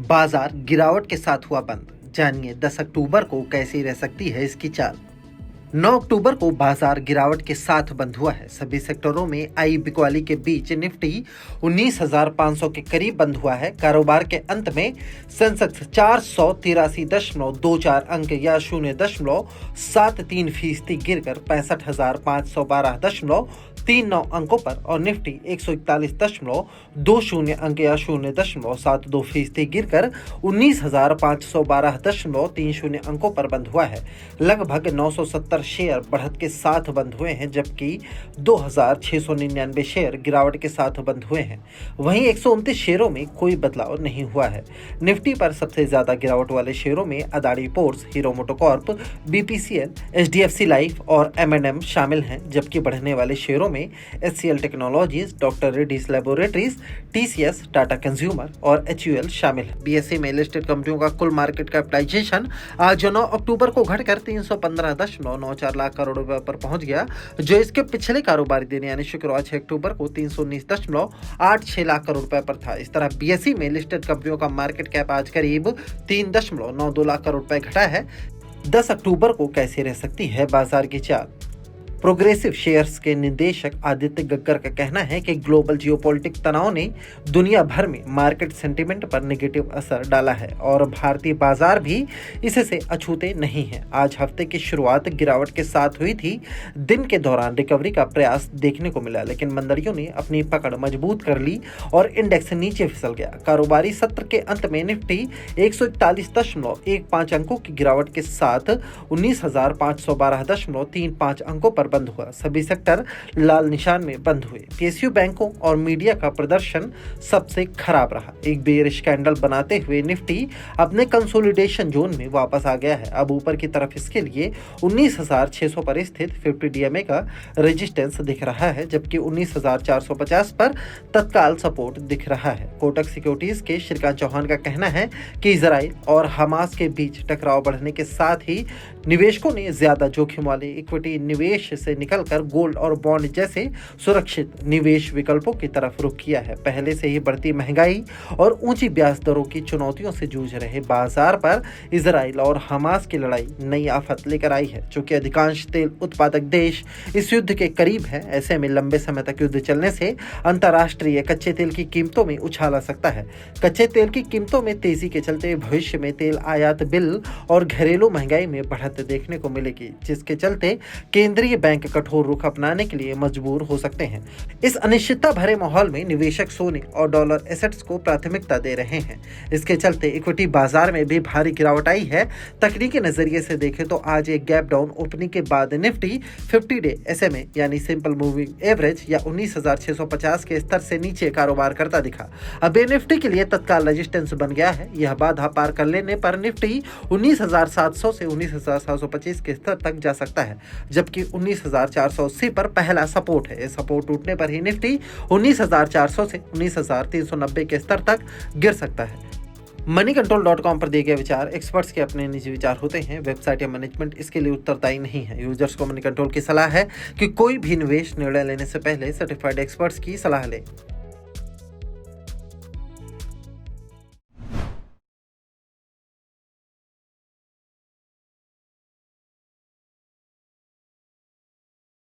बाजार गिरावट के साथ हुआ बंद। जानिए 10 अक्टूबर को कैसी रह सकती है इसकी चाल। 9 अक्टूबर को बाजार गिरावट के साथ बंद हुआ है। सभी सेक्टरों में आई बिकवाली के बीच निफ्टी 19,500 के करीब बंद हुआ है। कारोबार के अंत में सेंसेक्स 483.24 अंक या 0.73% गिरकर 65,512.39 अंकों पर और निफ्टी 141.20 अंक या 0.72% गिरकर 19,512.30 अंकों पर बंद हुआ है। लगभग 970 शेयर बढ़त के साथ बंद हुए हैं, जबकि 2,699 शेयर गिरावट के साथ बंद हुए हैं। वहीं 129 शेयरों में कोई बदलाव नहीं हुआ है। निफ्टी पर सबसे ज्यादा गिरावट वाले शेयरों में Adani ports, hero MotoCorp, BPCL, HDFC life और एम&एम शामिल हैं, जबकि बढ़ने वाले शेयरों में HCL technologies, doctor Reddy's laboratories, TCS, Tata consumer और एचयूएल शामिल है। बीएसई में लिस्टेड कंपनियों का कुल मार्केट कैपिटलाइजेशन आज 9 अक्टूबर को घटकर 315.94 लाख करोड़ रुपए पर पहुंच गया, जो इसके पिछले कारोबारी दिन यानी शुक्रवार 6 अक्टूबर को 319.86 लाख करोड़ रुपए पर था। इस तरह बीएसई में लिस्टेड कंपनियों का मार्केट कैप आज करीब 3.92 लाख करोड़ रुपए घटा है। 10 अक्टूबर को कैसी रह सकती है बाजार की चाल। प्रोग्रेसिव शेयर्स के निदेशक आदित्य गग्गर का कहना है कि ग्लोबल जियोपॉलिटिक्स तनाव ने दुनिया भर में मार्केट सेंटीमेंट पर नेगेटिव असर डाला है और भारतीय बाजार भी इससे अछूते नहीं हैं। आज हफ्ते की शुरुआत गिरावट के साथ हुई थी। दिन के दौरान रिकवरी का प्रयास देखने को मिला, लेकिन मंदियों ने अपनी पकड़ मजबूत कर ली और इंडेक्स नीचे फिसल गया। कारोबारी सत्र के अंत में निफ्टी 141.15 अंकों की गिरावट के साथ 19,512.35 अंकों पर बंद हुआ। सभी सेक्टर लाल निशान में बंद हुए। पीएसयू बैंकों और मीडिया का प्रदर्शन सबसे खराब रहा। एक बेयरिश कैंडल बनाते हुए निफ्टी अपने कंसोलिडेशन जोन में वापस आ गया है। अब ऊपर की तरफ इसके लिए 19,600 पर स्थित 50 डीएमए का रेजिस्टेंस दिख रहा है, जबकि 19,450 पर तत्काल सपोर्ट दिख रहा है। कोटक सिक्योरिटीज के श्रीकांत चौहान का कहना है कि इजराइल और हमास के बीच टकराव बढ़ने के साथ ही निवेशकों ने ज्यादा जोखिम वाले इक्विटी निवेश से निकलकर गोल्ड और बॉन्ड जैसे सुरक्षित निवेश विकल्पों की तरफ रुख किया है। पहले से ही बढ़ती महंगाई और ऊंची ब्याज दरों की चुनौतियों से जूझ रहे बाजार पर इजराइल और हमास की लड़ाई नई आफत लेकर आई है। चूंकि अधिकांश तेल उत्पादक देश इस युद्ध के करीब है, ऐसे में लंबे समय तक युद्ध चलने से अंतर्राष्ट्रीय कच्चे तेल की कीमतों में उछाल आ सकता है। कच्चे तेल की कीमतों में तेजी के चलते भविष्य में तेल आयात बिल और घरेलू महंगाई में बढ़त देखने को मिलेगी, जिसके चलते केंद्रीय बैंक कठोर रुख अपनाने के लिए मजबूर हो सकते हैं। इस अनिश्चितता भरे माहौल में निवेशक सोने और डॉलर एसेट्स को प्राथमिकता दे रहे हैं। इसके चलते इक्विटी बाजार में भी भारी गिरावट आई है। तकनीकी नजरिए से देखें तो आज एक गैप डाउन ओपनिंग के बाद निफ्टी 50 डे एसएमए यानी सिंपल मूविंग एवरेज या 19,650 के स्तर से नीचे कारोबार करता दिखा। अब ये निफ्टी के लिए तत्काल रेजिस्टेंस बन गया है। यह बाधा पार कर लेने पर निफ्टी 19,700 से 19,725 के स्तर तक जा सकता है, जबकि 19,480 पर पहला सपोर्ट है। सपोर्ट टूटने पर ही निफ्टी 19,400 से 19,390 के स्तर तक गिर सकता है। moneycontrol.com पर दिए गए विचार एक्सपर्ट्स के अपने निजी विचार होते हैं। वेबसाइट या मैनेजमेंट इसके लिए उत्तरदायी नहीं है। यूजर्स को मनी कंट्रोल की सलाह है कि कोई भी निवेश निर्णय लेने से पहले सर्टिफाइड एक्सपर्ट्स की सलाह लें।